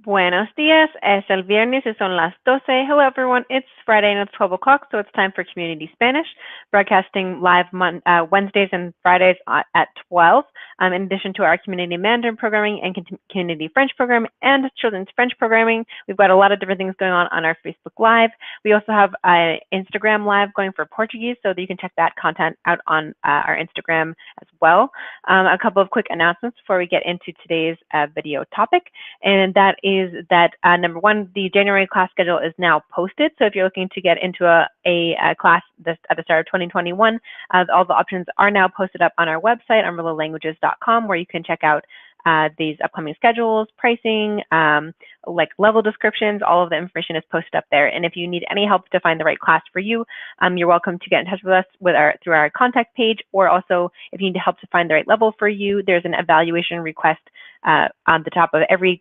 Buenos días, es el viernes y son las 12. Hello everyone, it's Friday and it's 12 o'clock, so it's time for Community Spanish, broadcasting live Wednesdays and Fridays at 12. In addition to our Community Mandarin programming and Community French programming and Children's French programming, we've got a lot of different things going on our Facebook Live. We also have an Instagram Live going for Portuguese, so that you can check that content out on our Instagram as well. A couple of quick announcements before we get into today's video topic, and that is that number one, the January class schedule is now posted. So if you're looking to get into a class at the start of 2021, all the options are now posted up on our website on rolalanguages.com, where you can check out these upcoming schedules, pricing, like level descriptions. All of the information is posted up there. And if you need any help to find the right class for you, you're welcome to get in touch with us through our contact page, or also if you need help to find the right level for you, there's an evaluation request on the top of every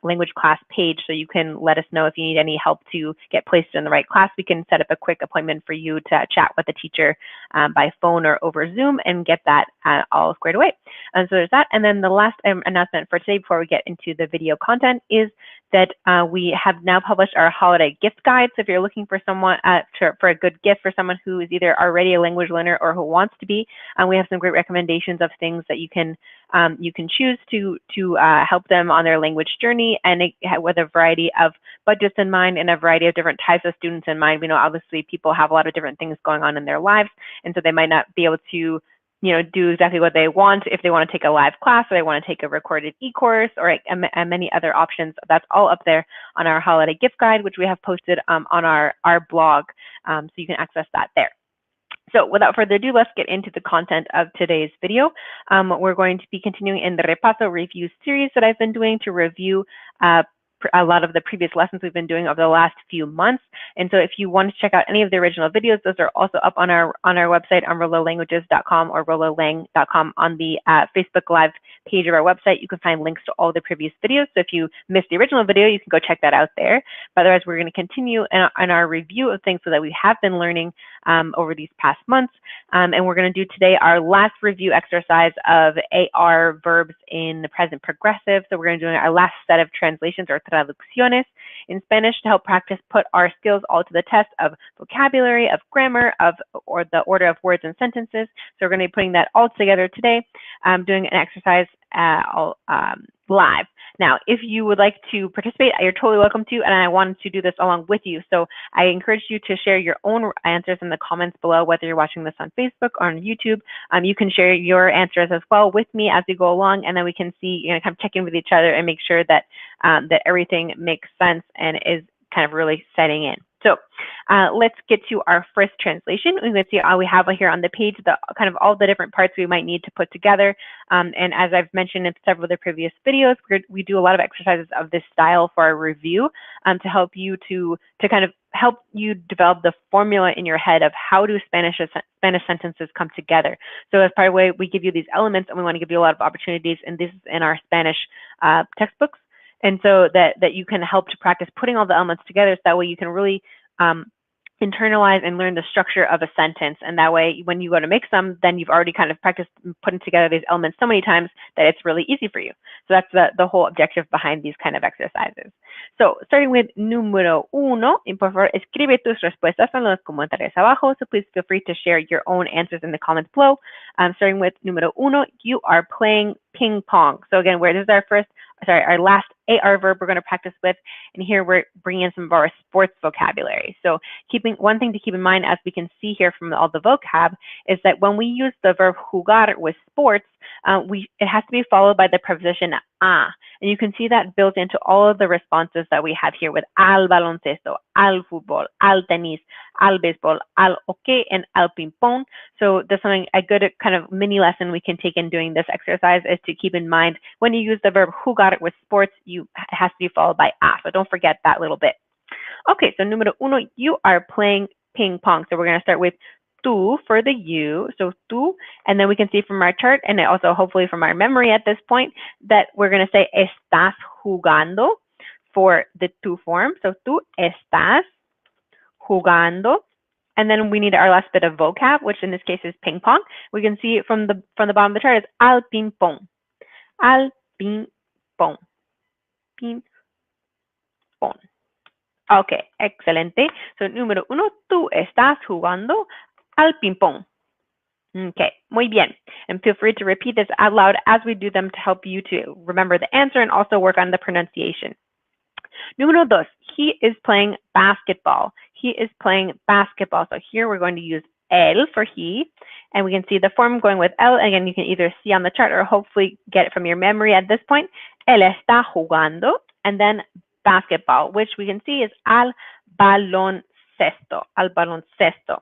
language class page, so you can let us know if you need any help to get placed in the right class. We can set up a quick appointment for you to chat with the teacher by phone or over Zoom and get that all squared away. So there's that. And then the last announcement for today before we get into the video content is that we have now published our holiday gift guide. So if you're looking for someone for a good gift for someone who is either already a language learner or who wants to be, we have some great recommendations of things that you can choose to help them on their language journey, and with a variety of budgets in mind and a variety of different types of students in mind. We know obviously people have a lot of different things going on in their lives, and so they might not be able to do exactly what they want if they want to take a live class or they want to take a recorded e-course or many other options. That's all up there on our holiday gift guide, which we have posted on our blog, so you can access that there. So without further ado, let's get into the content of today's video. We're going to be continuing in the Repaso review series that I've been doing to review a lot of the previous lessons we've been doing over the last few months. And so if you want to check out any of the original videos, those are also up on our website on rolalanguages.com or rolalang.com. On the Facebook Live page of our website, you can find links to all the previous videos. So if you missed the original video, you can go check that out there. But otherwise, we're going to continue in our review of things so that we have been learning over these past months. And we're going to do today our last review exercise of AR verbs in the present progressive. So we're going to do our last set of translations, or Traducciones, in Spanish, to help practice put our skills all to the test of vocabulary, of grammar, or the order of words and sentences. So we're going to be putting that all together today, doing an exercise live. Now, if you would like to participate, you're totally welcome to, and I wanted to do this along with you. So I encourage you to share your own answers in the comments below, whether you're watching this on Facebook or on YouTube. You can share your answers as well with me as we go along, and then we can see, kind of check in with each other and make sure that that everything makes sense and is kind of really setting in. So let's get to our first translation. We can see we have here on the page kind of all the different parts we might need to put together. And as I've mentioned in several of the previous videos, we do a lot of exercises of this style for our review to help you to kind of help you develop the formula in your head of how do Spanish sentences come together. So as part of the way we give you these elements, and we want to give you a lot of opportunities, and this is in our Spanish textbooks. And so that you can help to practice putting all the elements together, so that way you can really internalize and learn the structure of a sentence. And that way, when you go to make some, then you've already kind of practiced putting together these elements so many times that it's really easy for you. So that's the whole objective behind these kind of exercises. So starting with número uno, y por favor, escribe tus respuestas en los comentarios abajo. So please feel free to share your own answers in the comments below. Starting with número uno, you are playing ping pong. So again, this is our last AR verb we're going to practice with, and here we're bringing in some of our sports vocabulary. So one thing to keep in mind, as we can see here from all the vocab, is that when we use the verb jugar with sports, it has to be followed by the preposition a. And you can see that built into all of the responses that we have here with al baloncesto, al fútbol, al tenis, al béisbol, al hockey, and al ping pong. So there's a good kind of mini lesson we can take in doing this exercise is to keep in mind when you use the verb jugar with sports, it has to be followed by a. So don't forget that little bit. Okay, so número uno, you are playing ping pong. So we're going to start with tú for the you, so tú, and then we can see from our chart, and also hopefully from our memory at this point, that we're going to say estás jugando for the tú form. So tú estás jugando, and then we need our last bit of vocab, which in this case is ping pong. We can see from the bottom of the chart is al ping pong, ping pong. ping-pong. Okay, excelente. So, número 1, tú estás jugando al ping-pong. Okay, muy bien. And feel free to repeat this out loud as we do them to help you to remember the answer and also work on the pronunciation. Número 2, he is playing basketball. He is playing basketball. So here we're going to use él for he, and we can see the form going with él. Again, you can either see on the chart or hopefully get it from your memory at this point. Él está jugando, and then basketball, which we can see is al baloncesto, al baloncesto.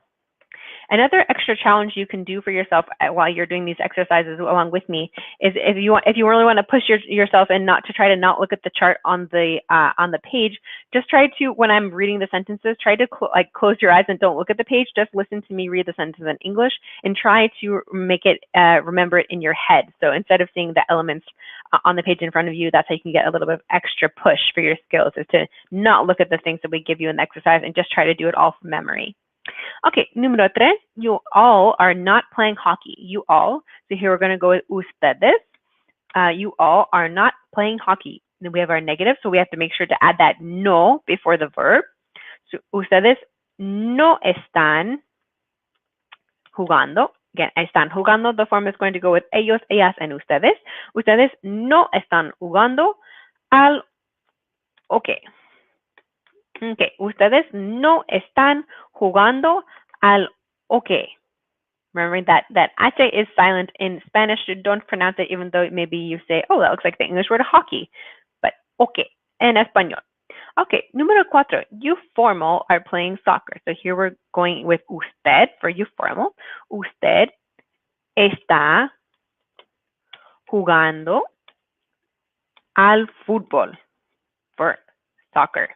Another extra challenge you can do for yourself while you're doing these exercises along with me is if you really want to push yourself and not to try to not look at the chart on the page, just try to, when I'm reading the sentences, try to close your eyes and don't look at the page. Just listen to me read the sentence in English and try to make it remember it in your head. So instead of seeing the elements on the page in front of you, that's how you can get a little bit of extra push for your skills, is to not look at the things that we give you in the exercise and just try to do it all from memory. Okay, número 3, you all are not playing hockey. You all, so here we're going to go with ustedes. You all are not playing hockey. Then we have our negative, so we have to make sure to add that no before the verb. So ustedes no están jugando. Again, están jugando, the form is going to go with ellos, ellas, and ustedes. Ustedes no están jugando al hockey. Okay, ustedes no están jugando al hockey. Remember that H is silent in Spanish. You don't pronounce it, even though maybe you say, oh, that looks like the English word hockey. But okay, en español. Okay, número 4, you formal are playing soccer. So here we're going with usted for you formal. Usted está jugando al fútbol for soccer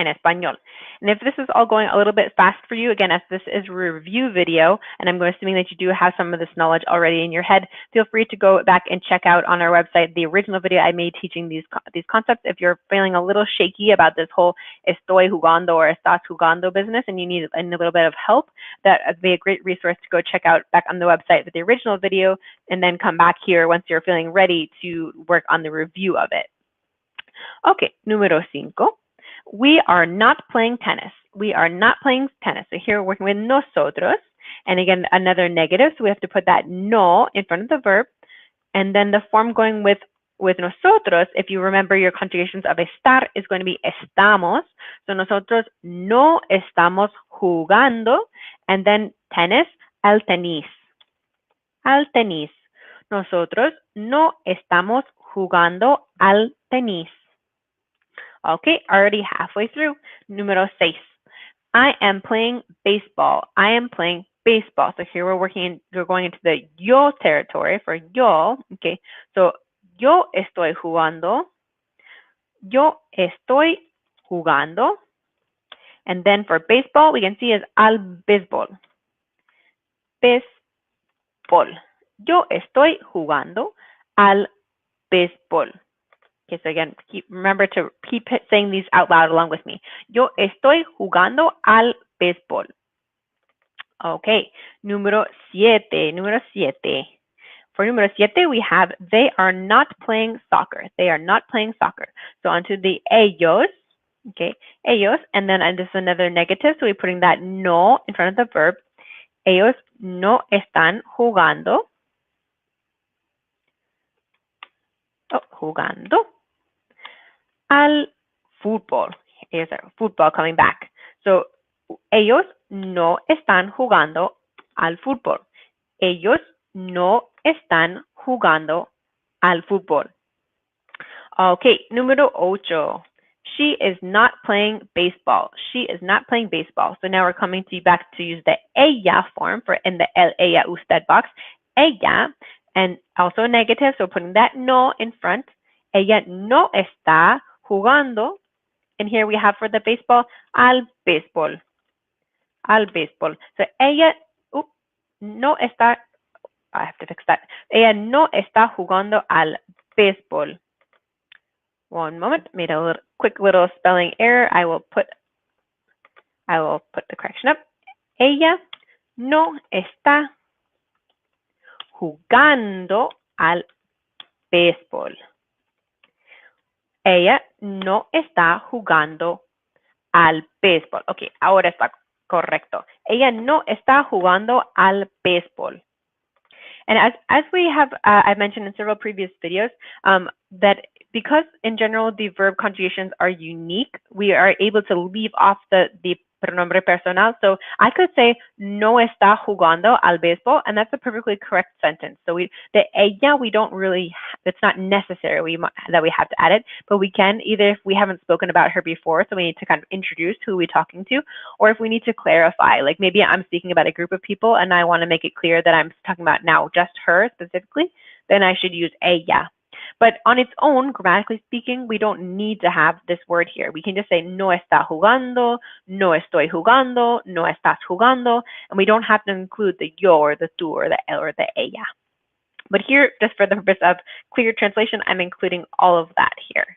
in español. And if this is all going a little bit fast for you, again, as this is a review video, and I'm assuming that you do have some of this knowledge already in your head, feel free to go back and check out on our website the original video I made teaching these concepts. If you're feeling a little shaky about this whole estoy jugando or estás jugando business and you need a little bit of help, that would be a great resource to go check out back on the website with the original video, and then come back here once you're feeling ready to work on the review of it. Okay, número 5. We are not playing tennis. We are not playing tennis. So here we're working with nosotros. And again, another negative. So we have to put that no in front of the verb. And then the form going with nosotros, if you remember your conjugations of estar, is going to be estamos. So nosotros no estamos jugando. And then tennis, al tenis. Al tenis. Nosotros no estamos jugando al tenis. Okay, already halfway through. Número 6. I am playing baseball. I am playing baseball. So here we're going into the yo territory for yo. Okay, so yo estoy jugando. Yo estoy jugando. And then for baseball, we can see is al béisbol. Béisbol. Yo estoy jugando al béisbol. Okay, so again, remember to keep saying these out loud along with me. Yo estoy jugando al béisbol. Okay, número 7. Número 7. For número 7, we have they are not playing soccer. They are not playing soccer. So onto the ellos. Okay, ellos, and then this is another negative, so we're putting that no in front of the verb. Ellos no están jugando. Oh, jugando al fútbol. Here's our football coming back. So, ellos no están jugando al fútbol. Ellos no están jugando al fútbol. Okay, número 8. She is not playing baseball. She is not playing baseball. So now we're coming to you back to use the ella form for in the el, ella, usted box. Ella, and also negative, so putting that no in front. Ella no está jugando. And here we have for the baseball, al béisbol. Al béisbol. So ella no está, I have to fix that. Ella no está jugando al béisbol. One moment, made a quick little spelling error. I will put the correction up. Ella no está jugando al béisbol. Ella no está jugando al béisbol. Ok, ahora está correcto. Ella no está jugando al béisbol. And as we have, I've mentioned in several previous videos, that because in general the verb conjugations are unique, we are able to leave off the pronombre personal. So I could say no está jugando al béisbol, and that's a perfectly correct sentence. So the ella, we don't really, it's not necessary that we have to add it, but we can either if we haven't spoken about her before, so we need to kind of introduce who we're talking to, or if we need to clarify, like maybe I'm speaking about a group of people and I want to make it clear that I'm talking about now just her specifically, then I should use ella. But on its own, grammatically speaking, we don't need to have this word here. We can just say no está jugando, no estoy jugando, no estás jugando, and we don't have to include the yo or the tú or the él or the ella. But here, just for the purpose of clear translation, I'm including all of that here.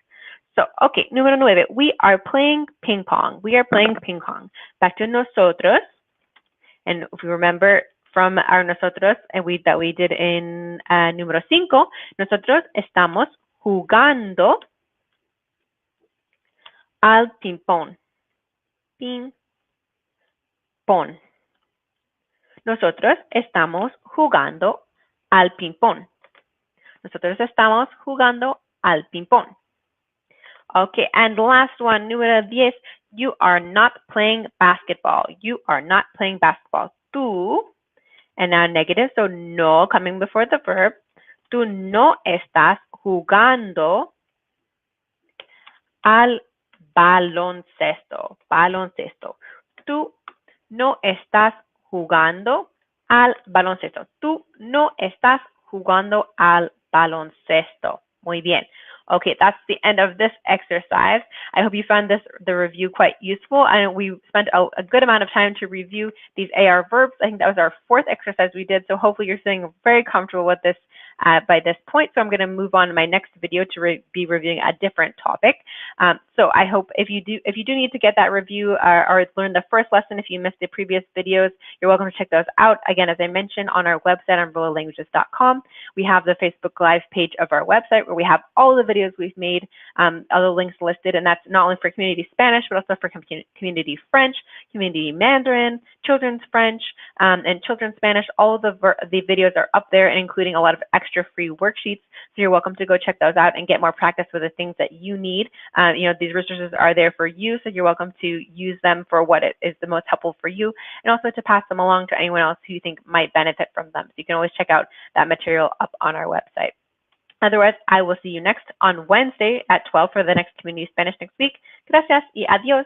So, okay, número 9. We are playing ping pong. We are playing ping pong. Back to nosotros. And if you remember from our nosotros that we did in número 5, nosotros estamos jugando al ping pong. Ping pong. Nosotros estamos jugando al ping pong. Nosotros estamos jugando al ping pong. Okay, and the last one, número 10, you are not playing basketball. You are not playing basketball. Tú, and now negative, so no coming before the verb. Tú no estás jugando al baloncesto. Baloncesto. Tú no estás jugando al baloncesto. Tú no estás jugando al baloncesto. Muy bien. Okay, that's the end of this exercise. I hope you found the review quite useful, and we spent a good amount of time to review these AR verbs. I think that was our 4th exercise we did, so hopefully you're feeling very comfortable with this by this point. So I'm going to move on to my next video to be reviewing a different topic. So I hope if you do need to get that review or learn the first lesson, if you missed the previous videos, you're welcome to check those out. Again, as I mentioned, on our website on rolalanguages.com, we have the Facebook Live page of our website where we have all the videos we've made, other links listed, and that's not only for Community Spanish, but also for Community French, Community Mandarin, Children's French, and Children's Spanish. All of the videos are up there, and including a lot of extra free worksheets. So you're welcome to go check those out and get more practice with the things that you need. These resources are there for you, so you're welcome to use them for what is the most helpful for you, and also to pass them along to anyone else who you think might benefit from them. So you can always check out that material up on our website. Otherwise, I will see you next on Wednesday at 12 for the next Community Spanish next week. Gracias y adiós.